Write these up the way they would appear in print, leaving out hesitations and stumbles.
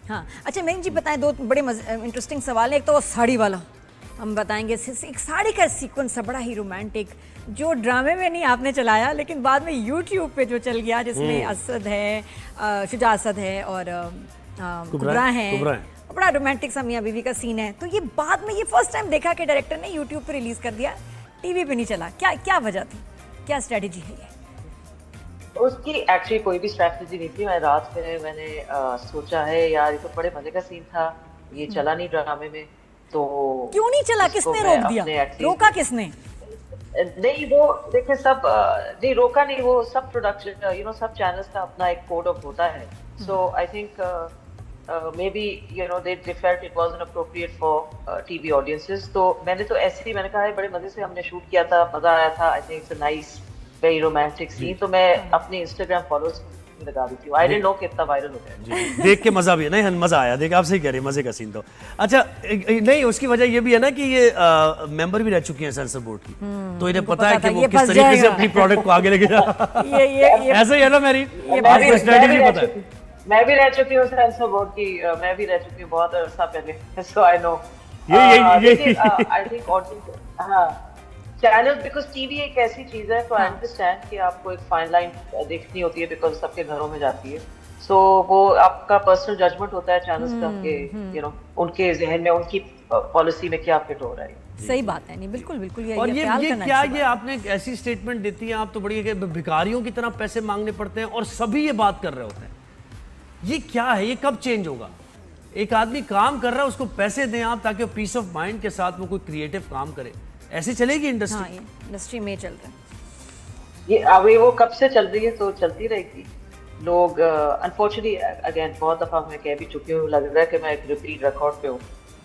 हाँ अच्छा मेरी जी बताएं, दो बड़े इंटरेस्टिंग सवाल है। एक तो वो साड़ी वाला हम बताएंगे, एक साड़ी का सीक्वेंस है बड़ा ही रोमांटिक, जो ड्रामे में नहीं आपने चलाया लेकिन बाद में यूट्यूब पे जो चल गया, जिसमें असद है, शुजा असद है और कुबरा है, बड़ा रोमांटिक सा मियां बीवी का सीन है। तो ये बाद में ये फर्स्ट टाइम देखा कि डायरेक्टर ने यूट्यूब पे रिलीज कर दिया, टीवी पे नहीं चला। क्या क्या वजह थी, क्या स्ट्रेटेजी है ये? उसकी एक्चुअली कोई भी स्ट्रैटेजी नहीं थी। मैं रात में मैंने सोचा है यार ये तो बड़े मजे का सीन था, ये चला नहीं ड्रामे में, तो क्यों नहीं चला? किसने रोक दिया? रोका किसने? नहीं वो देखिए सब नहीं रोका नहीं, वो सब प्रोडक्शन सब चैनल्स का अपना एक कोड ऑफ होता है। So I think may be they felt it wasn't appropriate for TV audiences। तो मैंने तो ऐसे ही मैंने कहा है बड़े मजे से हमने शूट किया था, मजा आया था, I think it's a nice very romantic scene. तो मैं अपने इंस्टाग्राम फॉलोअर्स लगा दी थी, आई डिडंट नो कि इतना वायरल हो गया। देख के मजा भी है, नहीं मजा आया, देख आप सही कह रहे हैं, मजे का सीन। तो अच्छा नहीं, उसकी वजह ये भी है ना कि ये मेंबर भी रह चुकी हैं सेंसर बोर्ड की, तो इन्हें पता है कि वो किस तरीके से अपनी प्रोडक्ट को आगे लेके जा। ऐसा ही है ना मेरी, स्ट्रेटजी पता है। मैं भी रह चुकी हूँ सेंसर बोर्ड की, मैं भी रह चुकी हूँ बहुत अर्सा पहले, सो आई नो। ये आई थिंक ऑडियंस, हाँ चैनल, बिकॉज टीवी एक ऐसी चीज है, तो आई अंडरस्टैंड कि आपको एक फाइन लाइन देखनी होती है, बिकॉज सबके घरों में जाती है। सो वो आपका पर्सनल जजमेंट होता है चैनल्स का कि उनके जहन में उनकी पॉलिसी में क्या फिट हो रहा है। सही बात है, नहीं बिल्कुल बिल्कुल। और ये क्या, ये आपने ऐसी स्टेटमेंट देती है आप तो बड़ी भिखारियों की तरह पैसे मांगने पड़ते हैं और सभी ये बात कर रहे होते हैं, ये क्या है? ये कब चेंज होगा? एक आदमी काम कर रहा है, उसको पैसे दें आप ताकि वो पीस ऑफ माइंड के साथ वो कोई क्रिएटिव काम करे। ऐसे चलेगी इंडस्ट्री? हाँ, इंडस्ट्री में चल रहा है ये। अभी वो कब से चल रही है, तो चलती रहेगी। लोग अनफॉर्चुनेटली अगेन बहुत दफा मैं कह भी चुकी हूँ, लग रहा है कि मैं एक रिपीट रिकॉर्ड पे हूँ,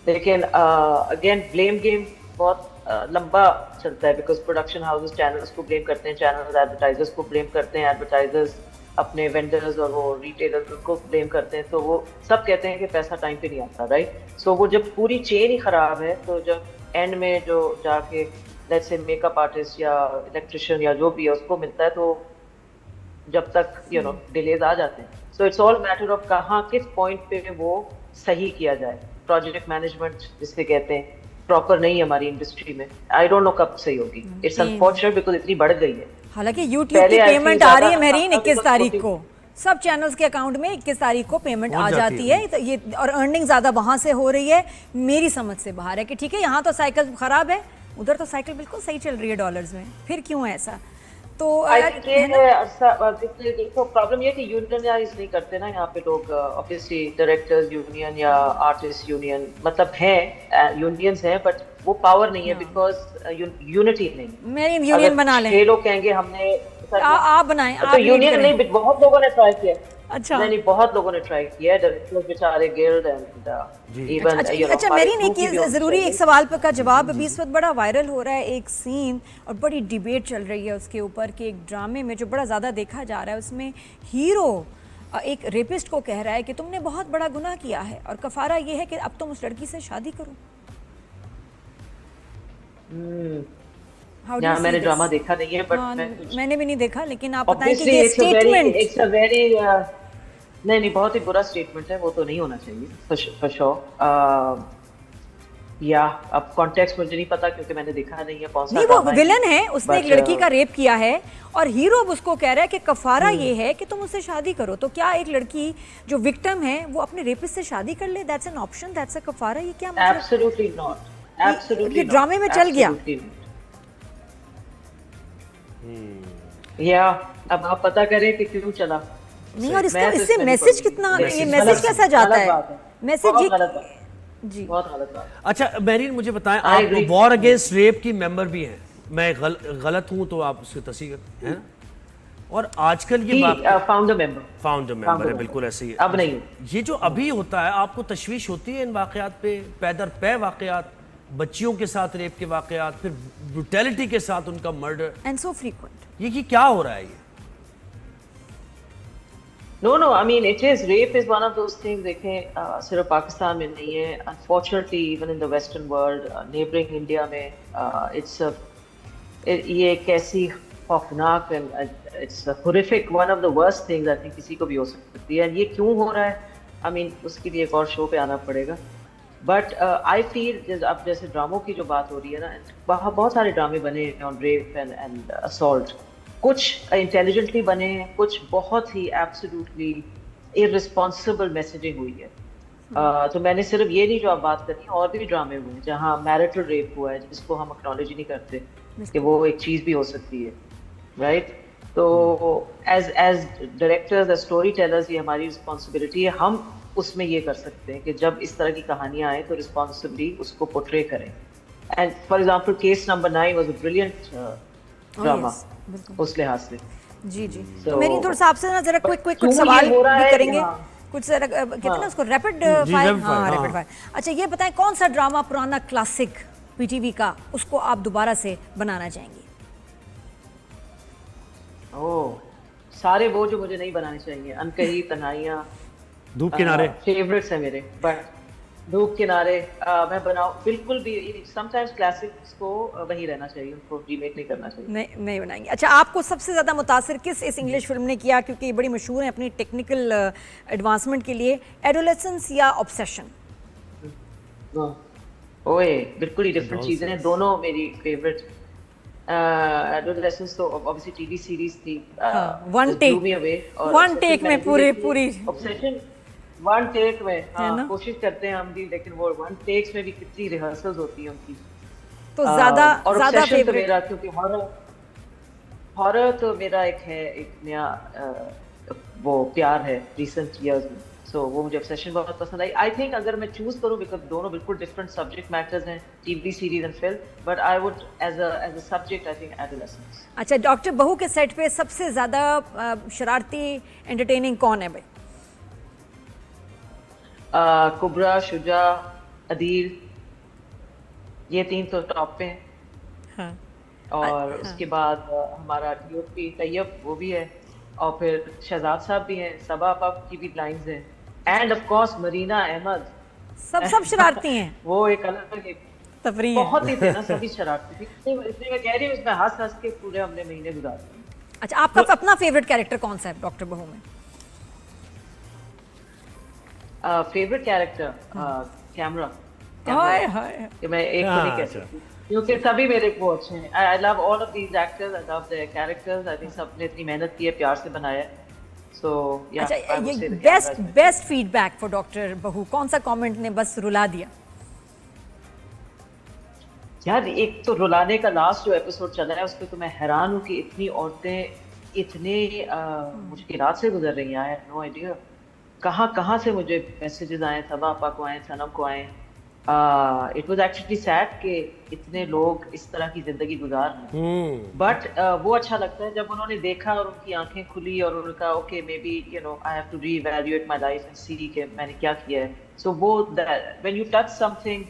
लेकिन अगेन ब्लेम गेम बहुत लंबा चलता है, बिकॉज प्रोडक्शन हाउसेस चैनल्स को ब्लेम करते हैं, चैनल्स एडवर्टाइजर्स को ब्लेम करते हैं, एडवर्टाइजर्स अपने वेंडर्स और वो रिटेलर्स को ब्लेम करते हैं। तो वो सब कहते हैं कि पैसा टाइम पे नहीं आता, राइट? सो वो जब पूरी चेन ही खराब है, तो जब एंड में जो जाके लेट्स से मेकअप आर्टिस्ट या इलेक्ट्रिशियन या जो भी है उसको मिलता है, तो जब तक डिलेज आ जाते हैं। So it's all matter of कहाँ किस पॉइंट पे वो सही किया जाए। प्रोजेक्ट मैनेजमेंट जिससे कहते हैं प्रॉपर नहीं है हमारी इंडस्ट्री में, आई डोंट नो कब सही होगी। इट्स अनफॉर्चुनेट बिकॉज इतनी बढ़ गई है। हालांकि यूट्यूब की पेमेंट आ रही है मेरीन 21 तारीख को, सब चैनल्स के अकाउंट में 21 तारीख को पेमेंट आ जाती है, तो ये और अर्निंग ज्यादा वहां से हो रही है, मेरी समझ से बाहर है कि ठीक है यहाँ तो साइकिल खराब है, उधर तो साइकिल बिल्कुल सही चल रही है डॉलर्स में, फिर क्यों है ऐसा? तो तो प्रॉब्लम ये है कि यूनियनाइज नहीं करते ना यहाँ पे लोग। ऑब्वियसली डायरेक्टर्स यूनियन या आर्टिस्ट यूनियन मतलब हैं, यूनियंस हैं, बट वो पावर नहीं है, बिकॉज यूनिटी नहीं। मेरी यूनियन बना लें, छह लोग कहेंगे हमने, आप बनाएं, तो यूनियन नहीं, बहुत लोगों ने ट्राई किया। अच्छा नहीं, बहुत लोगों ने ट्राई किया, डायरेक्टर्स बेचारे गिल्ड एंड इवन अच्छा मेरी एक जरूरी एक सवाल का जवाब। अभी इस वक्त बड़ा वायरल हो रहा है एक सीन और बड़ी डिबेट चल रही है उसके ऊपर कि एक ड्रामे में जो बड़ा ज़्यादा देखा जा रहा है, उसमें हीरो एक रेपिस्ट को कह रहा है कि तुमने बहुत बड़ा गुनाह किया है और कफारा ये है कि अब तुम उस लड़की से शादी करो। यार मैंने ड्रामा देखा नहीं है, बट मैंने भी नहीं देखा, लेकिन आप बताएं कि ये स्टेटमेंट इट्स अ वेरी नहीं बहुत ही बुरा स्टेटमेंट है, वो तो नहीं होना चाहिए फॉर श्योर। या अब कॉन्टेक्स्ट मुझे नहीं पता क्योंकि मैंने देखा नहीं है कौन सा। नहीं, वो विलन है, उसने एक लड़की का रेप किया है और हीरो उसको कह रहा है कि कफारा ये है कि तुम उससे शादी करो। तो क्या एक लड़की जो विक्टिम है वो अपने रेपिस्ट से शादी कर ले? That's an option, that's a कफारा? ये क्या मतलब? एब्सोल्युटली नॉट, एब्सोल्युटली ये ड्रामे में चल गया। या अब आप पता करें कि क्यों चला। नहीं, और इससे मैसेज कितना, ये मैसेज कैसा जाता है? मैसेज जी बहुत गलत बात। अच्छा मेरीन मुझे बताएं, आप वॉर अगेंस्ट रेप की मेंबर भी हैं, मैं गलत हूं तो आप उसकी तस्दीक हैं? और आजकल ये बात फाउंडर मेंबर है, बिल्कुल ऐसे ही अब नहीं। ये जो अभी होता है, आपको तशवीश होती है इन वाकयात पे? पैदर पे वाकयात, बच्चियों के साथ रेप के वाकयात, फिर ब्रूटैलिटी के साथ उनका मर्डर एंड सो फ्रीक्वेंट, ये क्या हो रहा है? ये No, I mean it is, rape is one of those things। देखें सिर्फ पाकिस्तान में नहीं है, unfortunately even in the western world, neighboring India में ये एक ऐसी खौफनाक and it's a horrific, one of the worst things I think किसी को भी हो सकती है। ये क्यों हो रहा है? आई मीन उसके लिए एक और शो पे आना पड़ेगा। बट आई फील अब जैसे ड्रामों की जो बात हो रही है ना, बहुत सारे ड्रामे बने ऑन रेप एंड असॉल्ट। कुछ इंटेलिजेंटली बने हैं, कुछ बहुत ही एब्सोल्युटली इररिस्पॉन्सिबल मैसेजिंग हुई है। तो मैंने सिर्फ ये नहीं जो आप बात करी, और भी ड्रामे हुए हैं जहाँ मैरिटल रेप हुआ है, जिसको हम एक्नॉलेज ही नहीं करते कि वो एक चीज़ भी हो सकती है, राइट? तो as as directors, as storytellers, ये हमारी रिस्पॉन्सिबिलिटी है। हम उसमें ये कर सकते हैं कि जब इस तरह की कहानियां आए तो रिस्पॉन्सिबली उसको पोर्ट्रे करें। And for example case number 9 was a brilliant drama उस लिहाज से। जी जी। So, तो मेरी थोड़ा सा आपसे ना जरा क्विक क्यों ये सवाल हो रहा भी है? करेंगे। हाँ। कुछ जरा कहते हैं ना उसको रैपिड जी, फायर। rapid fire, हाँ, हाँ। Rapid fire. अच्छा ये बताएं, कौन सा ड्रामा पुराना क्लासिक पीटीवी का उसको आप दोबारा से बनाना चाहेंगे? ओह, सारे वो जो मुझे नहीं बनाने चाहिए, अनकही, तन्हाइयाँ, धूप किनारे। फेवरेट्स है मेरे। बट धूप किनारे मैं बनाऊं बिल्कुल भी। समटाइम्स क्लासिक्स को वही रहना चाहिए, उनको रीमेक नहीं करना चाहिए। नहीं बनाएंगे। अच्छा आपको सबसे ज़्यादा मुतासिर किस इस इंग्लिश फिल्म ने किया, क्योंकि ये बड़ी मशहूर है अपनी टेक्निकल एडवांसमेंट के लिए? एडोलेसेंस या ऑब्सेशन? ओए, बिल्कुल ही डिफरेंट चीजें हैं, दोनों मेरी फेवरेट। एडोलेसेंस तो ऑब्वियसली टीवी सीरीज थी, one take- one take में पूरी ऑब्सेशन वन टेक में। है हाँ, ना? कोशिश करते हैं हम भी, लेकिन वो वन टेक्स में भी कितनी रिहर्सल्स होती हैं उनकी। तो ज़्यादा और ज़्यादा obsession तो फेवरेट? मेरा, क्योंकि हॉरर तो मेरा एक नया वो प्यार है रिसेंट इयर्स में। सो वो मुझे ऑब्सेशन बहुत पसंद आई। आई थिंक अगर मैं चूज करूं, बिकॉज दोनों बिल्कुल डिफरेंट सब्जेक्ट मैटर्स हैं, TV series and film, but I would as a subject I think adolescence. अच्छा डॉक्टर बहू के सेट पे सबसे ज़्यादा शरारती एंटरटेनिंग कौन है भाई? कुबरा, शुजा, अदील, ये तीन तो टॉप पे हैं। हाँ। और उसके बाद हमारा डीओपी तैयब, वो भी है। और फिर शहजाद साहब भी हैं, सबा पप की भी लाइंस हैं, and of course Marina Ahmed. सब शरारती हैं। वो एक अलग एक तफरीह है। बहुत ही थे ना, सभी शरारती थी। इसलिए मैं कह रही हूँ, इसमें हंस हंस के पूरे हमने महीने गुजार दिए। अच्छा आपका अपना फेवरेट कैरेक्टर कौन सा है डॉक्टर बहू में? Favourite character camera. Hi hi. कि मैं एक को नहीं कह सकती, क्योंकि सभी मेरे को अच्छे हैं। I love all of these actors, I love their characters. I think सबने इतनी मेहनत की है, प्यार से बनाया है। सो या अच्छा ये बेस्ट फीडबैक फॉर डॉक्टर बहू, कौन सा कमेंट ने बस रुला दिया? यार, एक तो रुलाने का लास्ट जो एपिसोड चला है, उस पर तो मैं हैरान हूँ कि इतनी औरतें इतने मुश्किलात से गुजर रही हैं। आई हैव नो आइडिया कहाँ से मुझे मैसेजेस आए, सबा आपा को आए, सनम को आए। इट वाज एक्चुअली सैड कि इतने लोग इस तरह की जिंदगी गुजार रहे हैं। बट वो अच्छा लगता है जब उन्होंने देखा और उनकी आंखें खुली और उन्होंने कहा okay, may be you know I have to reevaluate my life and see कि मैंने क्या किया है। सो वो व्हेन यू टच समथिंग